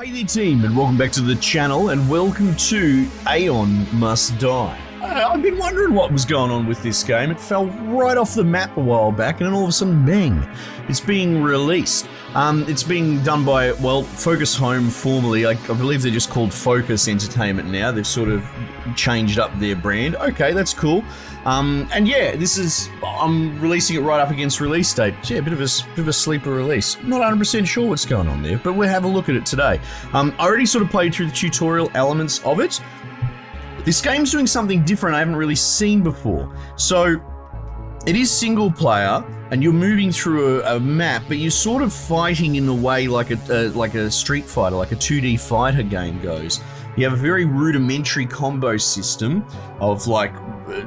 Hey there team, and welcome back to the channel, and welcome to Aeon Must Die. I've been wondering what was going on with this game. It fell right off the map a while back, and then all of a sudden, bang, it's being released. It's being done by, well, Focus Home formerly. I believe they're just called Focus Entertainment now. They've sort of changed up their brand. Okay, that's cool. And yeah, I'm releasing it right up against release date. Yeah, a bit of a sleeper release. Not 100% sure what's going on there, but we'll have a look at it today. I already sort of played through the tutorial elements of it. This game's doing something different I haven't really seen before. So it is single player, and you're moving through a map, but you're sort of fighting in a way like a Street Fighter, like a 2D fighter game goes. You have a very rudimentary combo system of like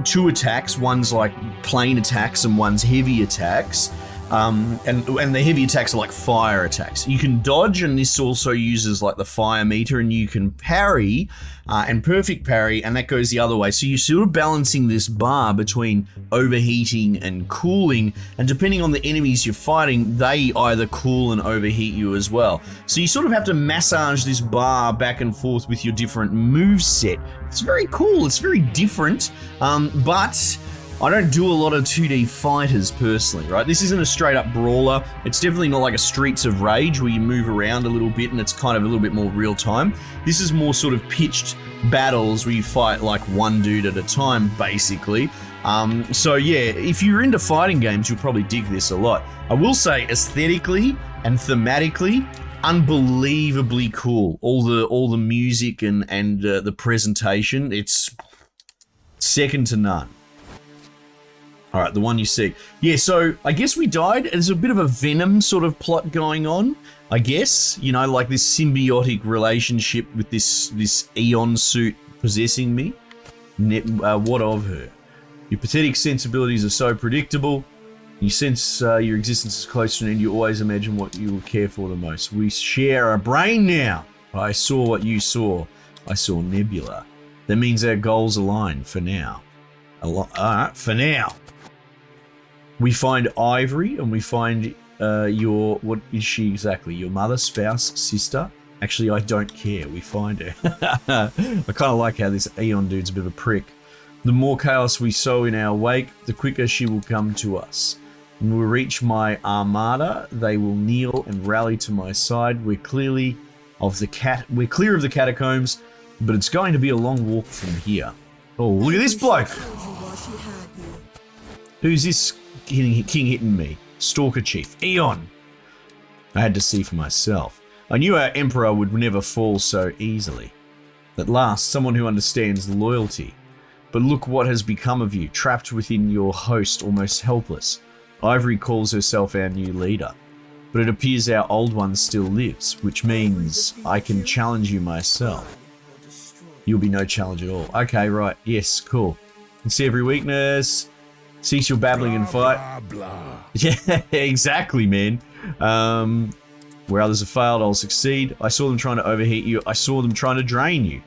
two attacks. One's like plain attacks and one's heavy attacks. And the heavy attacks are like fire attacks. You can dodge, and this also uses like the fire meter, and you can parry and perfect parry, and that goes the other way. So you're sort of balancing this bar between overheating and cooling, and depending on the enemies you're fighting, they either cool and overheat you as well. So you sort of have to massage this bar back and forth with your different moveset. It's very cool, it's very different, but I don't do a lot of 2D fighters personally, right? This isn't a straight up brawler. It's definitely not like a Streets of Rage where you move around a little bit and it's kind of a little bit more real time. This is more sort of pitched battles where you fight like one dude at a time, basically. So yeah, if you're into fighting games, you'll probably dig this a lot. I will say aesthetically and thematically, unbelievably cool. All the music and the presentation, it's second to none. All right, the one you see. Yeah, so I guess we died. There's a bit of a Venom sort of plot going on, I guess. You know, like this symbiotic relationship with this Aeon suit possessing me. What of her? Your pathetic sensibilities are so predictable. You sense your existence is close to an end. You always imagine what you will care for the most. We share a brain now. I saw what you saw. I saw Nebula. That means our goals align for now. All right, for now. We find Ivory, and we find what is she exactly? Your mother, spouse, sister? Actually, I don't care. We find her. I kind of like how this Aeon dude's a bit of a prick. The more chaos we sow in our wake, the quicker she will come to us. When we reach my armada, they will kneel and rally to my side. We're clear of the catacombs, but it's going to be a long walk from here. Oh, look at this bloke! Who's this king hitting me? Stalker Chief. Aeon! I had to see for myself. I knew our Emperor would never fall so easily. At last, someone who understands loyalty. But look what has become of you, trapped within your host, almost helpless. Ivory calls herself our new leader. But it appears our old one still lives, which means I can challenge you myself. You'll be no challenge at all. Okay, right. Yes, cool. You can see every weakness. Cease your babbling and fight. Blah, blah. Yeah, exactly, man. Where others have failed, I'll succeed. I saw them trying to overheat you. I saw them trying to drain you.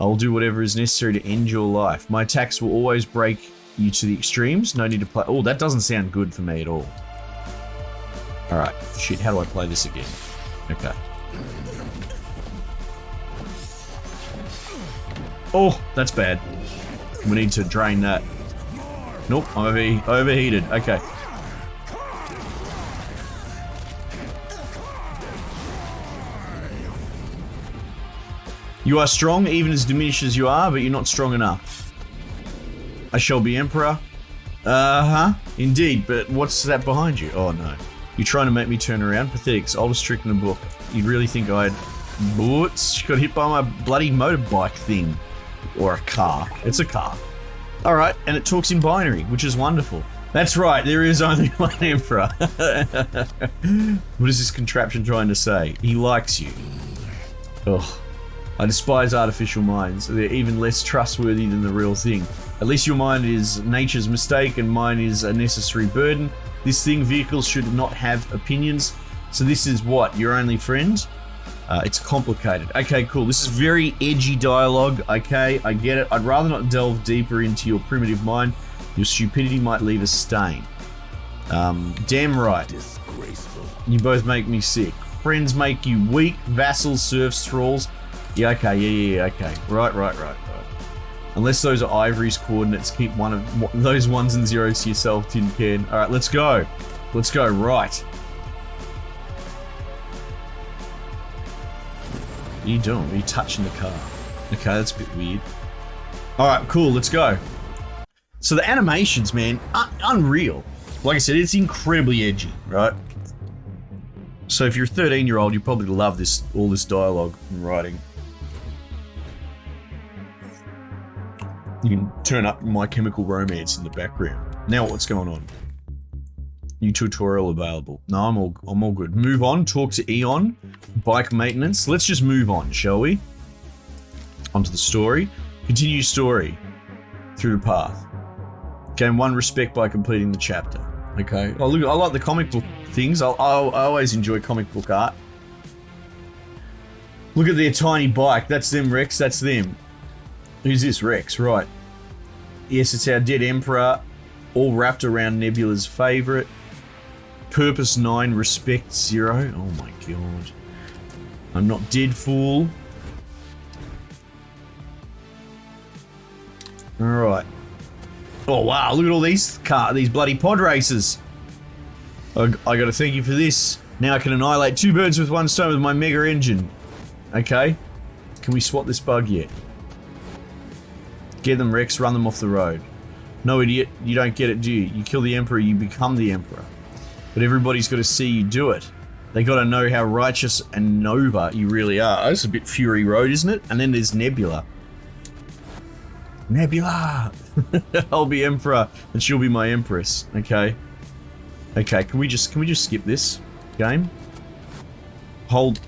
I'll do whatever is necessary to end your life. My attacks will always break you to the extremes. No need to play. Oh, that doesn't sound good for me at all. Alright, shit, how do I play this again? Okay. Oh, that's bad. We need to drain that. Nope, I'm overheated. Okay. You are strong, even as diminished as you are, but you're not strong enough. I shall be Emperor. Indeed, but what's that behind you? Oh no. You're trying to make me turn around? Pathetic. Oldest trick in the book. You'd really think I'd... Boots? She got hit by my bloody motorbike thing. Or a car. It's a car. Alright, and it talks in binary, which is wonderful. That's right, there is only one Emperor. What is this contraption trying to say? He likes you. Ugh. I despise artificial minds. They're even less trustworthy than the real thing. At least your mind is nature's mistake and mine is a necessary burden. This thing, vehicles should not have opinions. So this is what, your only friend? It's complicated. Okay, cool. This is very edgy dialogue. Okay, I get it. I'd rather not delve deeper into your primitive mind. Your stupidity might leave a stain. Damn right. You both make me sick. Friends make you weak. Vassals, serfs, thralls. Yeah, okay, yeah, okay. Right. Unless those are Ivory's coordinates, keep one of those ones and zeros to yourself, Tin Can. Alright, let's go. Let's go, right. What are you doing? Are you touching the car? Okay, that's a bit weird. Alright, cool, let's go. So the animations, man, unreal. Like I said, it's incredibly edgy, right? So if you're a 13-year-old, you probably love this, all this dialogue and writing. You can turn up My Chemical Romance in the background. Now what's going on? New tutorial available. No, I'm all good. Move on, talk to Aeon. Bike maintenance. Let's just move on, shall we? Onto the story. Continue story through the path. Gain 1 respect by completing the chapter. Okay. Oh, look, I like the comic book things. I always enjoy comic book art. Look at their tiny bike. That's them, Rex. That's them. Who's this, Rex? Right. Yes, it's our dead Emperor. All wrapped around Nebula's favourite. Purpose 9, respect 0. Oh my god. I'm not dead, fool. Alright. Oh wow, look at all these bloody pod races. I gotta thank you for this. Now I can annihilate 2 birds with 1 stone with my mega engine. Okay. Can we swat this bug yet? Get them, Rex, run them off the road. No, idiot, you don't get it, do you? You kill the Emperor, you become the Emperor. But everybody's got to see you do it. They got to know how righteous and Nova you really are. Oh, it's a bit Fury Road, isn't it? And then there's Nebula. Nebula! I'll be Emperor, and she'll be my Empress. Okay. Okay, can we just skip this game?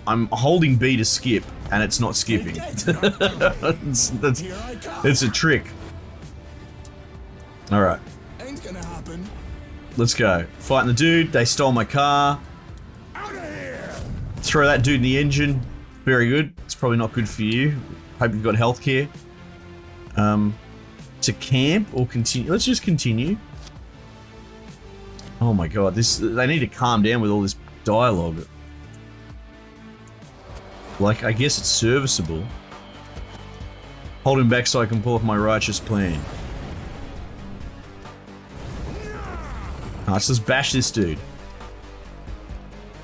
I'm holding B to skip, and it's not skipping. It's a trick. Alright. Ain't gonna happen. Let's go. Fighting the dude. They stole my car. Out of here. Throw that dude in the engine. Very good. It's probably not good for you. Hope you've got healthcare. To camp or continue? Let's just continue. Oh my god, they need to calm down with all this dialogue. Like, I guess it's serviceable. Hold him back so I can pull off my righteous plan. Alright, so let's bash this dude.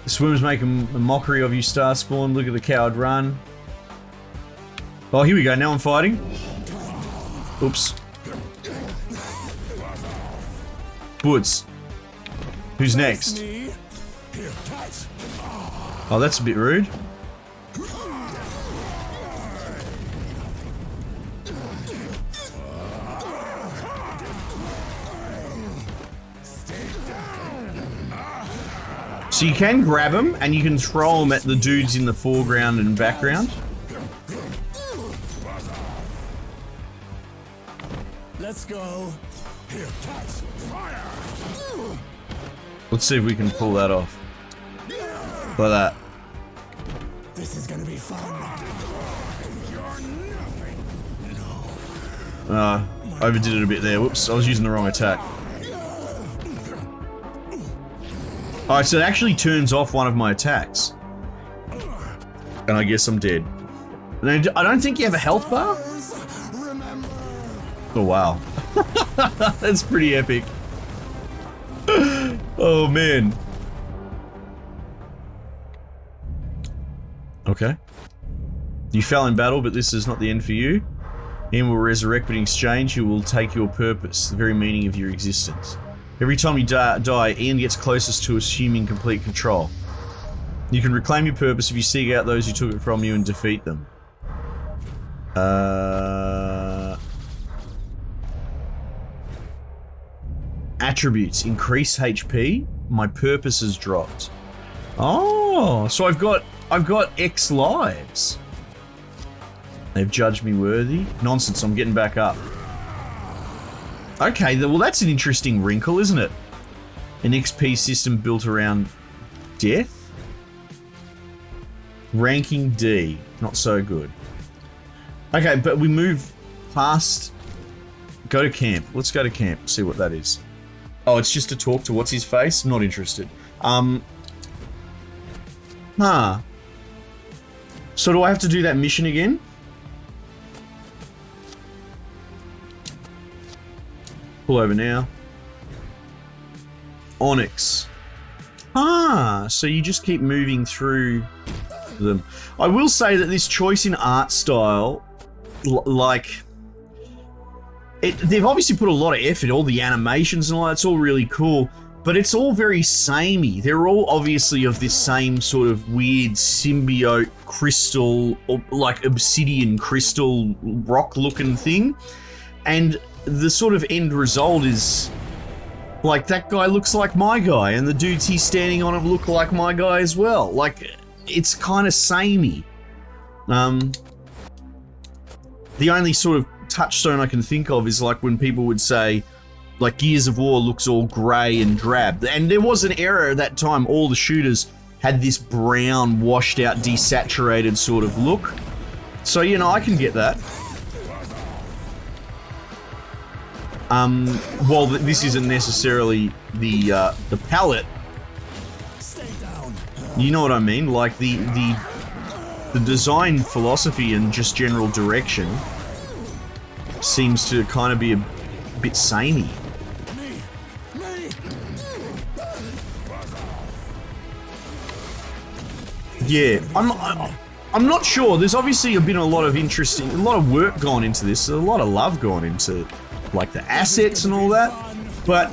The swimmers make a mockery of you, Starspawn. Look at the coward run. Oh, here we go. Now I'm fighting. Oops. Woods. Who's next? Oh, that's a bit rude. So you can grab them and you can throw them at the dudes in the foreground and background. Let's go. Here, touch. Fire. Let's see if we can pull that off. Like that. This is gonna be fun. You're nothing. Overdid it a bit there. Whoops, I was using the wrong attack. Alright, so it actually turns off one of my attacks. And I guess I'm dead. I don't think you have a health bar? Oh wow. That's pretty epic. Oh man. Okay. You fell in battle, but this is not the end for you. Ian will resurrect, but in exchange he will take your purpose, the very meaning of your existence. Every time you die, Ian gets closest to assuming complete control. You can reclaim your purpose if you seek out those who took it from you and defeat them. Attributes. Increase HP. My purpose has dropped. Oh, so I've got X lives. They've judged me worthy. Nonsense, I'm getting back up. Okay, well that's an interesting wrinkle, isn't it? An XP system built around death? Ranking D. Not so good. Okay, but we move past... Go to camp. Let's go to camp, see what that is. Oh, it's just to talk to what's his face? I'm not interested. Huh. So do I have to do that mission again? Pull over now. Onyx. Ah, so you just keep moving through them. I will say that this choice in art style, they've obviously put a lot of effort, all the animations and all that's all really cool, but it's all very samey. They're all obviously of this same sort of weird symbiote crystal, or like obsidian crystal rock looking thing. And the sort of end result is like that guy looks like my guy, and the dudes he's standing on him look like my guy as well. Like, it's kind of samey. The only sort of touchstone I can think of is like when people would say, like, Gears of War looks all grey and drab. And there was an era at that time, all the shooters had this brown, washed out, desaturated sort of look. So, you know, I can get that. While this isn't necessarily the palette, you know what I mean? Like the design philosophy and just general direction seems to kind of be a bit samey. Yeah, I'm not sure. There's obviously been a lot of work gone into this, a lot of love gone into like the assets and all that, but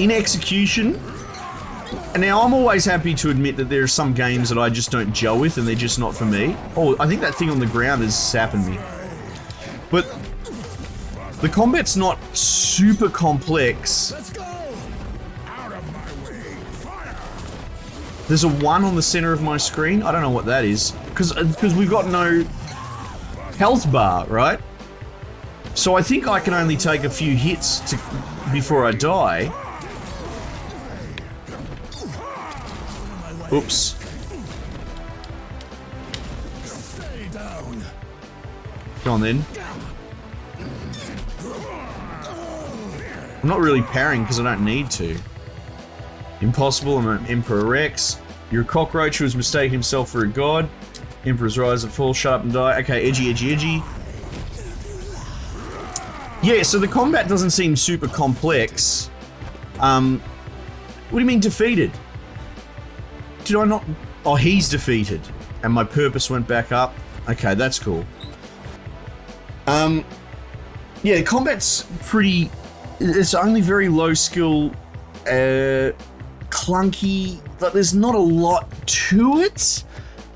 in execution, and now I'm always happy to admit that there are some games that I just don't gel with and they're just not for me. Oh, I think that thing on the ground is sapping me. But the combat's not super complex. Let's go! Out of my way! Fire! There's a 1 on the center of my screen. I don't know what that is, because we've got no health bar, right? So I think I can only take a few hits before I die. Oops. Stay down. Go on then. I'm not really parrying because I don't need to. Impossible, I'm an Emperor Rex. You're a cockroach who has mistaken himself for a god. Emperor's rise and fall, shut up and die. Okay, edgy, edgy, edgy. Yeah, so the combat doesn't seem super complex. What do you mean defeated? Did I not? Oh, he's defeated. And my purpose went back up. Okay, that's cool. Yeah, the combat's pretty... It's only very low skill, clunky, but there's not a lot to it.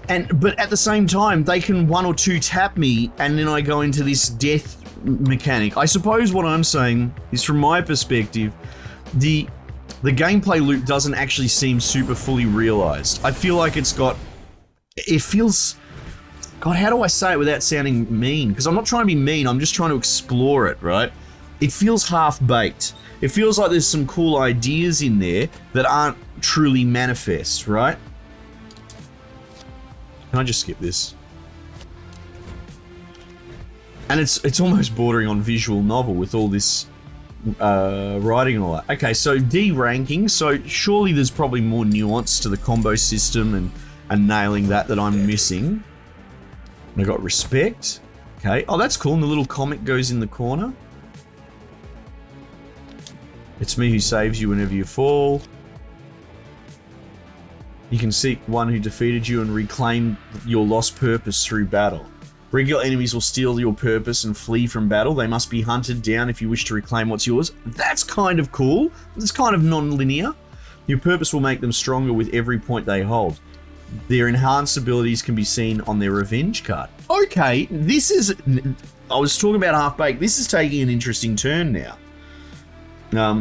But at the same time, they can 1 or 2 tap me, and then I go into this death mechanic. I suppose what I'm saying is, from my perspective, the gameplay loop doesn't actually seem super fully realized. I feel like it feels, God, how do I say it without sounding mean? Because I'm not trying to be mean, I'm just trying to explore it, right? It feels half-baked. It feels like there's some cool ideas in there that aren't truly manifest, right? Can I just skip this? And it's almost bordering on visual novel with all this writing and all that. Okay, so D ranking. So surely there's probably more nuance to the combo system and nailing that I'm missing. And I got respect. Okay. Oh, that's cool. And the little comic goes in the corner. It's me who saves you whenever you fall. You can seek one who defeated you and reclaim your lost purpose through battle. Regular enemies will steal your purpose and flee from battle. They must be hunted down if you wish to reclaim what's yours. That's kind of cool. It's kind of non-linear. Your purpose will make them stronger with every point they hold. Their enhanced abilities can be seen on their revenge card. Okay, this is... I was talking about half-baked. This is taking an interesting turn now.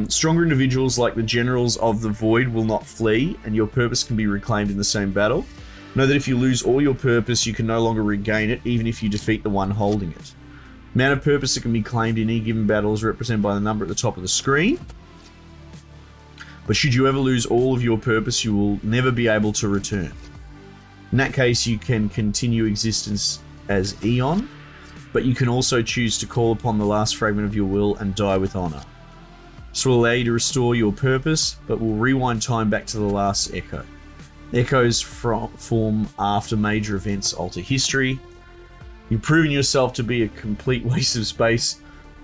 Stronger individuals like the generals of the void will not flee, and your purpose can be reclaimed in the same battle. Know that if you lose all your purpose, you can no longer regain it, even if you defeat the one holding it. Amount of purpose that can be claimed in any given battle is represented by the number at the top of the screen. But should you ever lose all of your purpose, you will never be able to return. In that case, you can continue existence as Aeon, but you can also choose to call upon the last fragment of your will and die with honor. This will allow you to restore your purpose, but will rewind time back to the last echo. Echoes form after major events alter history. You've proven yourself to be a complete waste of space.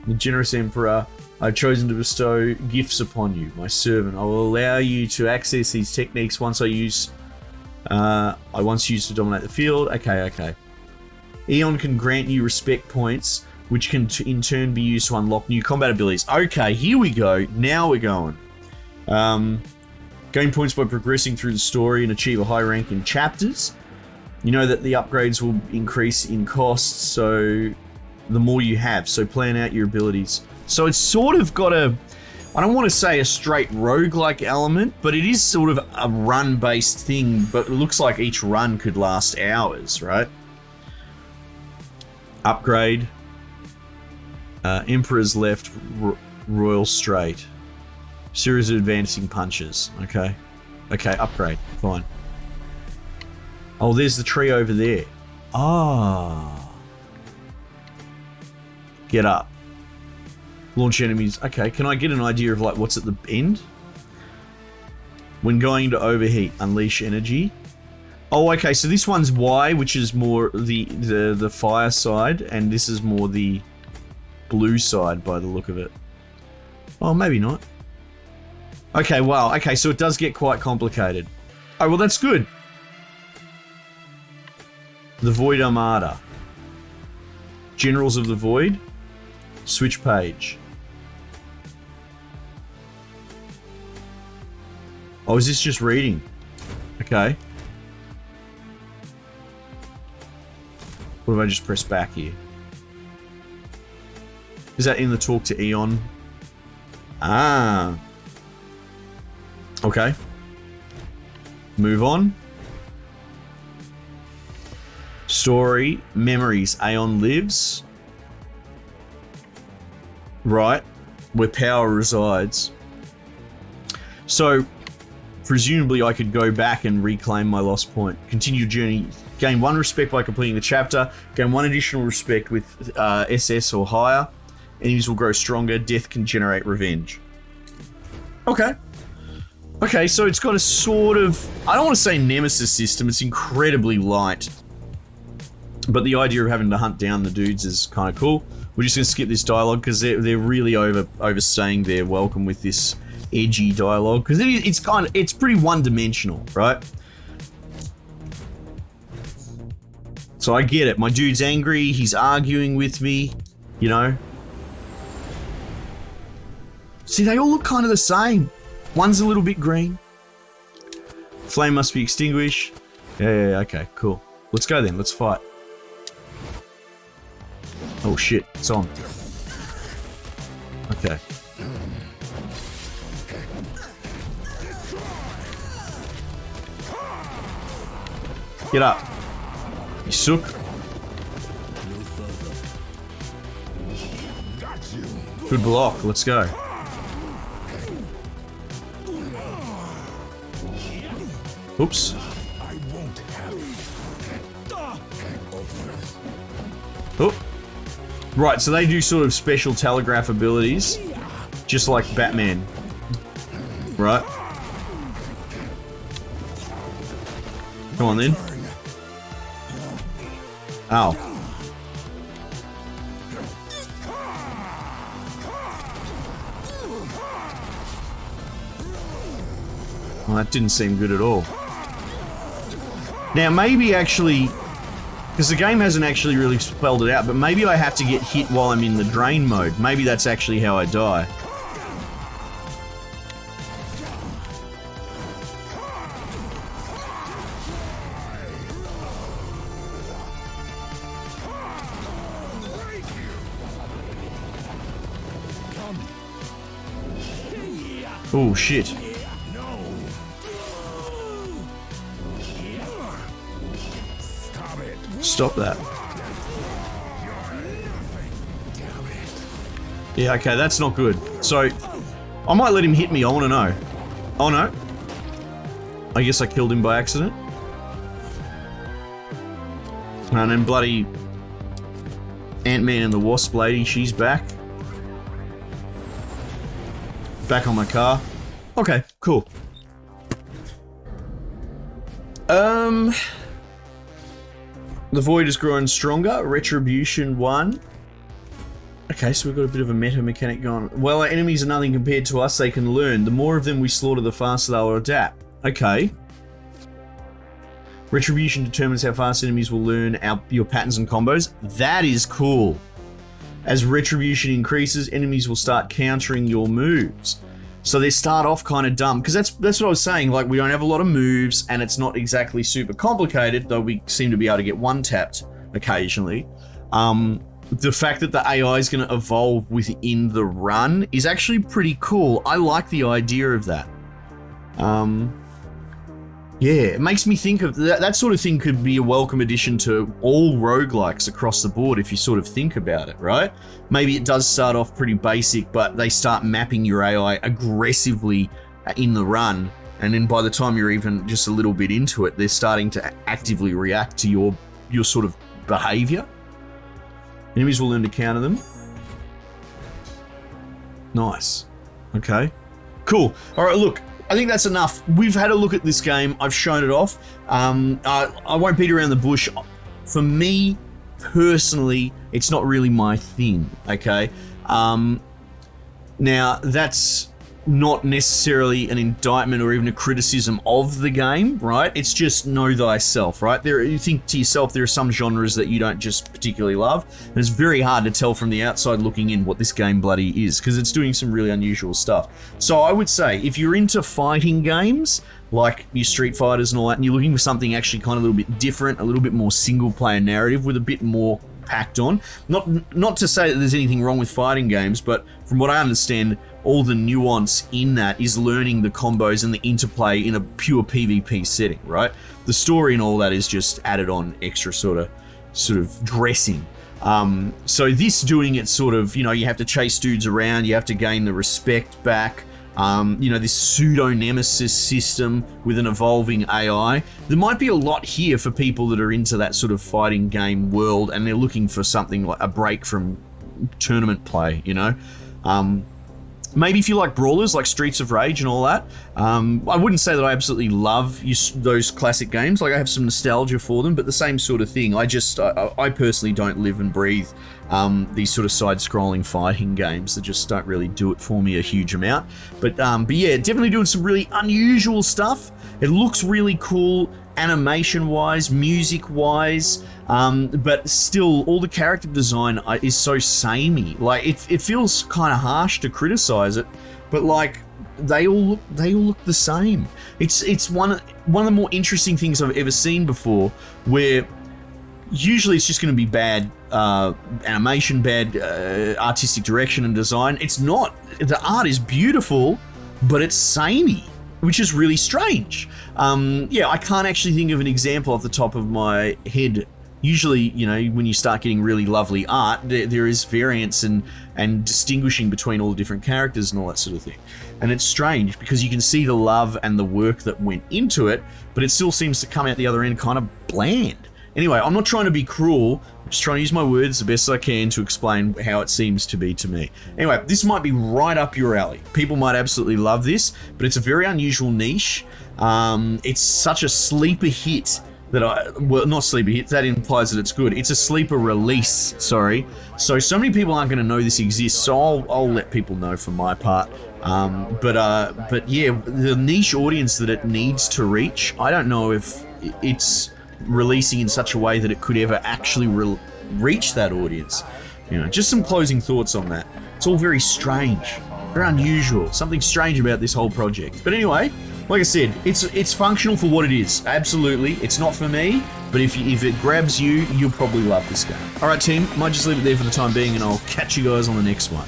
The generous Emperor, I've chosen to bestow gifts upon you, my servant. I will allow you to access these techniques once I once used to dominate the field. Okay. Aeon can grant you respect points, which can in turn be used to unlock new combat abilities. Okay, here we go. Now we're going. Gain points by progressing through the story and achieve a high rank in chapters. You know that the upgrades will increase in cost, so the more you have. So plan out your abilities. So it's sort of got a, I don't want to say a straight roguelike element, but it is sort of a run-based thing, but it looks like each run could last hours, right? Upgrade. Emperor's left, Royal straight. Series of advancing punches. Okay, upgrade. Fine. Oh, there's the tree over there. Ah. Get up. Launch enemies. Okay, can I get an idea of like what's at the end? When going to overheat, unleash energy. Oh, okay, so this one's Y, which is more the fire side, and this is more the blue side by the look of it. Oh, maybe not. Okay, wow. Okay, so it does get quite complicated. Oh, well, that's good. The Void Armada. Generals of the Void. Switch page. Oh, is this just reading? Okay. What if I just press back here? Is that in the talk to Aeon? Ah. Okay. Move on. Story, memories, Aeon lives. Right. Where power resides. So, presumably I could go back and reclaim my lost point. Continue journey. Gain 1 respect by completing the chapter. Gain 1 additional respect with SS or higher. Enemies will grow stronger. Death can generate revenge. Okay. Okay, so it's got a sort of, I don't want to say nemesis system, it's incredibly light. But the idea of having to hunt down the dudes is kind of cool. We're just going to skip this dialogue because they're really overstaying their welcome with this edgy dialogue. Because it's pretty one-dimensional, right? So I get it. My dude's angry, he's arguing with me, you know. See, they all look kind of the same. One's a little bit green. Flame must be extinguished. Yeah, okay, cool. Let's go then, let's fight. Oh shit, it's on. Okay. Get up. You sook. Good block, let's go. Oops. Oh. Right, so they do sort of special telegraph abilities, just like Batman. Right? Come on then. Ow. Well, that didn't seem good at all. Now, maybe actually, because the game hasn't actually really spelled it out, but maybe I have to get hit while I'm in the drain mode. Maybe that's actually how I die. Oh, shit. Stop that. Yeah, okay, that's not good. So, I might let him hit me, I want to know. Oh no. I guess I killed him by accident. And then bloody Ant-Man and the Wasp lady, she's back. Back on my car. Okay, cool. The Void is growing stronger. Retribution 1. Okay, so we've got a bit of a meta mechanic going. Well, our enemies are nothing compared to us. They can learn. The more of them we slaughter, the faster they'll adapt. Okay. Retribution determines how fast enemies will learn your patterns and combos. That is cool. As Retribution increases, enemies will start countering your moves. So they start off kind of dumb, because that's what I was saying. Like, we don't have a lot of moves, and it's not exactly super complicated, though we seem to be able to get one-tapped occasionally. The fact that the AI is going to evolve within the run is actually pretty cool. I like the idea of that. Yeah, it makes me think of that sort of thing. Could be a welcome addition to all roguelikes across the board if you sort of think about it, right? Maybe it does start off pretty basic, but they start mapping your AI aggressively in the run, and then by the time you're even just a little bit into it, they're starting to actively react to your sort of behavior. Enemies will learn to counter them. Nice. Okay. Cool. All right, look. I think that's enough. We've had a look at this game. I've shown it off. I won't beat around the bush. For me, personally, it's not really my thing, okay? Now, that's not necessarily an indictment or even a criticism of the game, right? It's just know thyself, right? You think to yourself, there are some genres that you don't just particularly love, and it's very hard to tell from the outside looking in what this game bloody is, because it's doing some really unusual stuff. So I would say, if you're into fighting games, like your Street Fighters and all that, and you're looking for something actually kind of a little bit different, a little bit more single-player narrative with a bit more packed on. Not to say that there's anything wrong with fighting games, but from what I understand, all the nuance in that is learning the combos and the interplay in a pure PvP setting, right? The story and all that is just added on extra sort of dressing. So this doing it sort of, you have to chase dudes around, you have to gain the respect back. This pseudo-nemesis system with an evolving AI. There might be a lot here for people that are into that sort of fighting game world, and they're looking for something like a break from tournament play, Maybe if you like brawlers like Streets of Rage and all that. I wouldn't say that I absolutely love those classic games. Like, I have some nostalgia for them, but the same sort of thing. I personally don't live and breathe these sort of side-scrolling fighting games that just don't really do it for me a huge amount. But yeah, definitely doing some really unusual stuff. It looks really cool animation-wise, music-wise, but still, all the character design is so samey. Like, it feels kind of harsh to criticize it, but like, they all look the same. It's one of the more interesting things I've ever seen before, where usually it's just going to be bad animation, bad artistic direction and design. It's not. The art is beautiful, but it's samey, which is really strange. Yeah, I can't actually think of an example off the top of my head. Usually, when you start getting really lovely art, there is variance and distinguishing between all the different characters and all that sort of thing. And it's strange because you can see the love and the work that went into it, but it still seems to come out the other end kind of bland. Anyway, I'm not trying to be cruel. I'm just trying to use my words the best I can to explain how it seems to be to me. Anyway, this might be right up your alley. People might absolutely love this, but it's a very unusual niche. It's such a sleeper hit not sleeper hit, that implies that it's good. It's a sleeper release, sorry. So many people aren't going to know this exists, so I'll let people know for my part. But yeah, the niche audience that it needs to reach, I don't know if it's releasing in such a way that it could ever actually reach that audience. Just some closing thoughts on that. It's all very strange, very unusual, something strange about this whole project. But anyway, like I said, it's functional for what it is. Absolutely, it's not for me, but if it grabs you, you'll probably love this game. All right, team, might just leave it there for the time being, and I'll catch you guys on the next one.